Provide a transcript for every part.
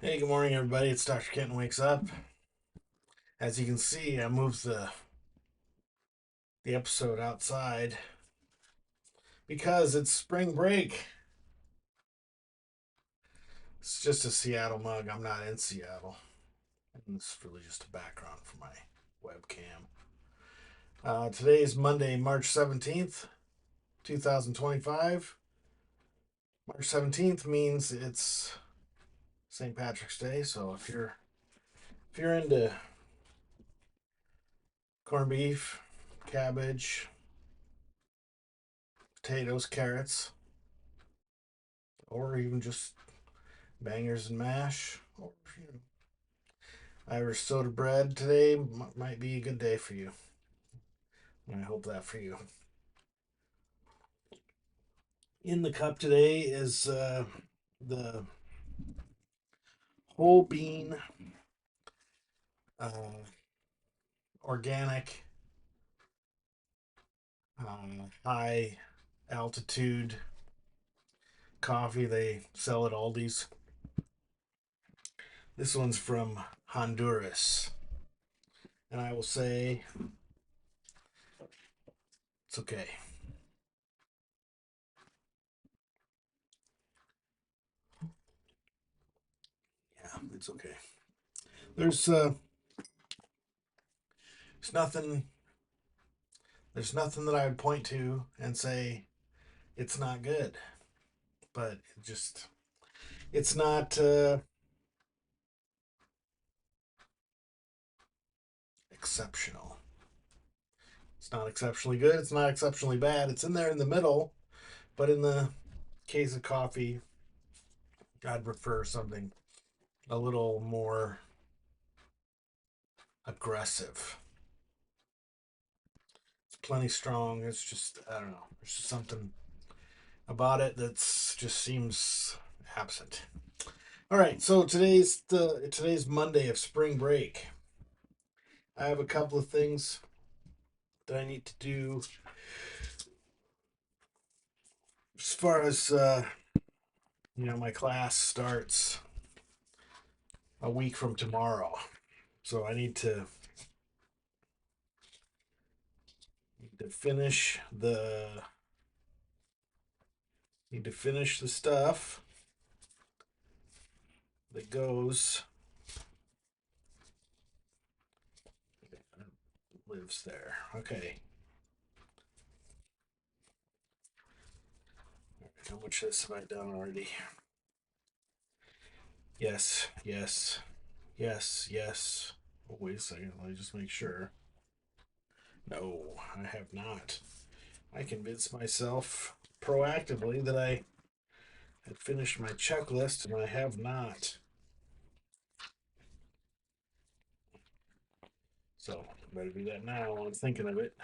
Hey, good morning, everybody. It's Dr. Kenton Wakes Up. As you can see, I moved the episode outside because it's spring break. It's just a Seattle mug. I'm not in Seattle. And it's really just a background for my webcam. Today is Monday, March 17th, 2025. March 17th means it's St. Patrick's Day, so if you're into corned beef, cabbage, potatoes, carrots, or even just bangers and mash, or Irish soda bread today might be a good day for you. I hope that for you. In the cup today is the whole bean uh, organic high altitude coffee they sell at Aldi's. This one's from Honduras. And I will say it's okay. Yeah, it's okay. There's uh there's nothing that I would point to and say it's not good. But it's not exceptional. It's not exceptionally good. It's not exceptionally bad. It's in there in the middle. But in the case of coffee, I'd prefer something a little more aggressive. It's plenty strong. It's just, I don't know. There's just something about it that's just seems absent. All right, so today's Monday of spring break. I have a couple of things that I need to do as far as my class starts a week from tomorrow. So I need to finish the stuff that goes lives there. Okay. How much of this have I done already? Yes, yes, yes, yes. Oh, wait a second. Let me just make sure. No, I have not. I convinced myself proactively that I had finished my checklist, and I have not. So, better do that now while I'm thinking of it.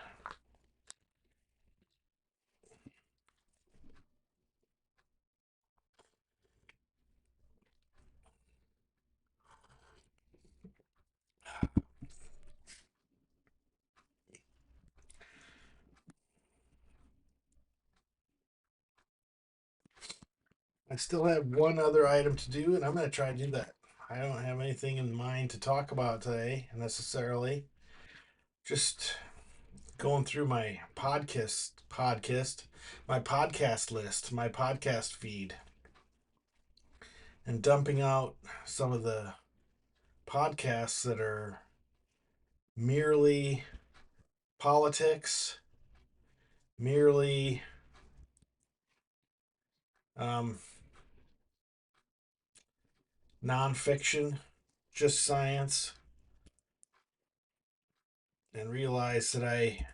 I still have one other item to do, and I'm going to try to do that. I don't have anything in mind to talk about today necessarily. Just going through my my podcast list, my podcast feed, and dumping out some of the podcasts that are merely politics, merely um, nonfiction, just science, and realize that I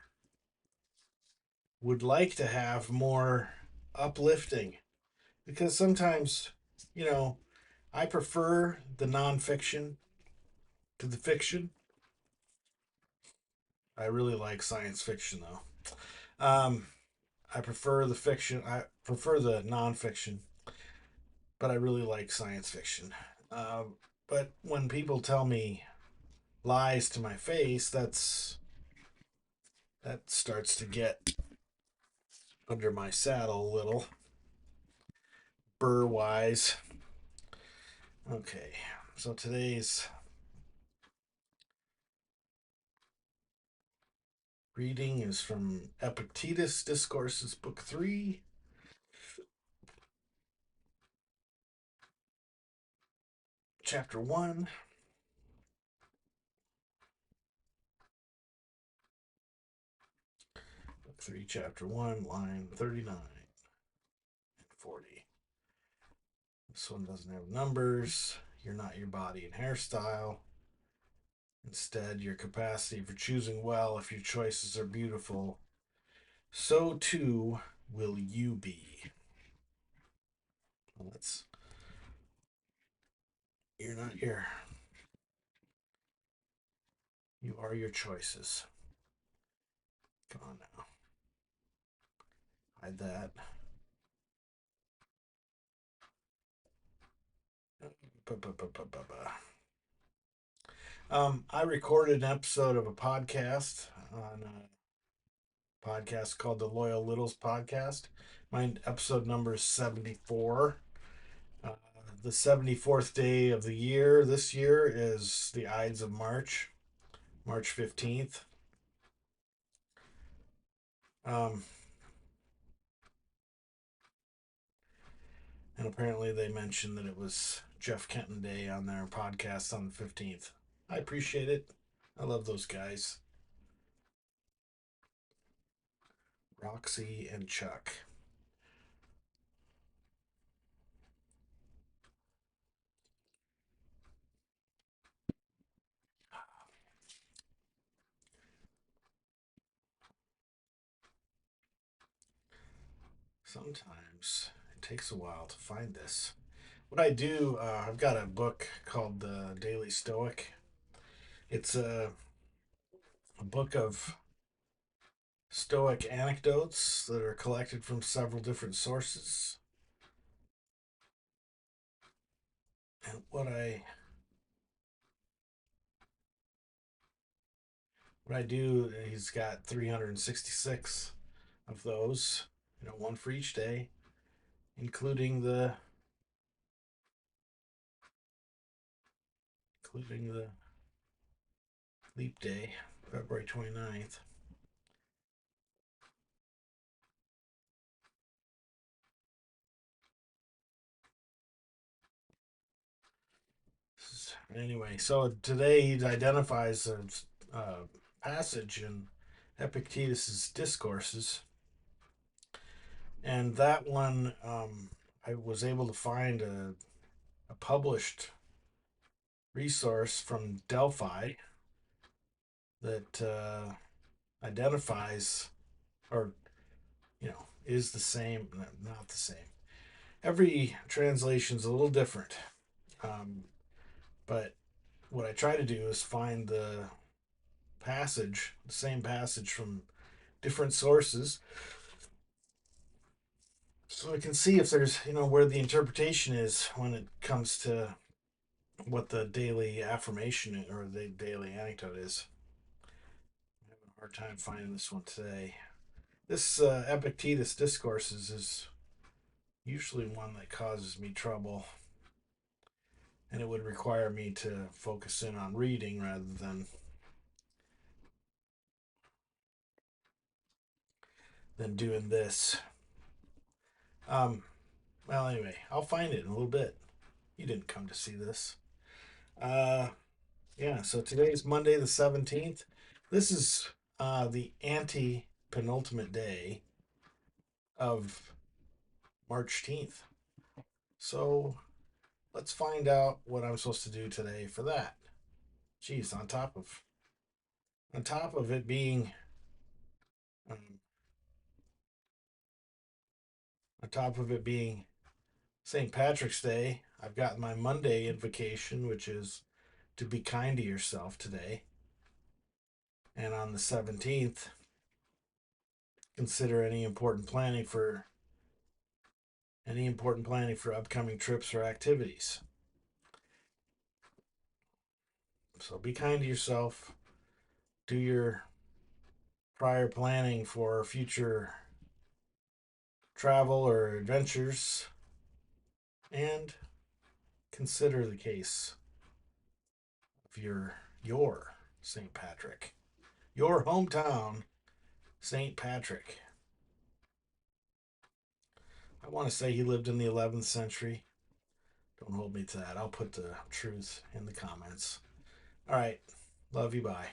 would like to have more uplifting because sometimes, you know, I prefer the nonfiction to the fiction. I really like science fiction though. I prefer the fiction. I prefer the nonfiction, but I really like science fiction. But when people tell me lies to my face, that starts to get under my saddle a little, burr wise. Okay, so today's reading is from Epictetus Discourses, Book 3, Chapter 1. Book 3, Chapter 1, line 39 and 40. This one doesn't have numbers. You're not your body and hairstyle. Instead, your capacity for choosing well. If your choices are beautiful, so too will you be. Well, you're not your. You are your choices. Come on now. Hide that. I recorded an episode of a podcast on a podcast called the Loyal Littles Podcast. My episode number is 74. Uh, the 74th day of the year this year is the Ides of March, March 15th. Um, and apparently they mentioned that it was Jeff Kenton Day on their podcast on the 15th. I appreciate it. I love those guys. Roxy and Chuck. Sometimes it takes a while to find this. What I do, I've got a book called The Daily Stoic. It's a book of Stoic anecdotes that are collected from several different sources. And what I do, he's got 366 of those, one for each day, including the leap day, February 29th. Anyway, so today he identifies a passage in Epictetus's Discourses, and that one I was able to find a published resource from Delphi that identifies or is the same, not the same. Every translation is a little different, but what I try to do is find the same passage from different sources, so I can see if there's where the interpretation is when it comes to what the daily affirmation or the daily anecdote is. I'm having a hard time finding this one today. This Epictetus Discourses is usually one that causes me trouble, and it would require me to focus in on reading rather than doing this. Well, anyway, I'll find it in a little bit. You didn't come to see this. Uh, yeah. So today's Monday the 17th. This is the antepenultimate day of Marchteenth. So let's find out what I'm supposed to do today for that. Geez, on top of it being um, on top of it being St. Patrick's Day, I've got my Monday invocation, which is to be kind to yourself today. And on the 17th, consider any important planning for upcoming trips or activities. So be kind to yourself. Do your prior planning for future travel or adventures, and consider the case of your St. Patrick, your hometown St. Patrick. I want to say he lived in the 11th century. Don't hold me to that. I'll put the truth in the comments. All right. Love you. Bye.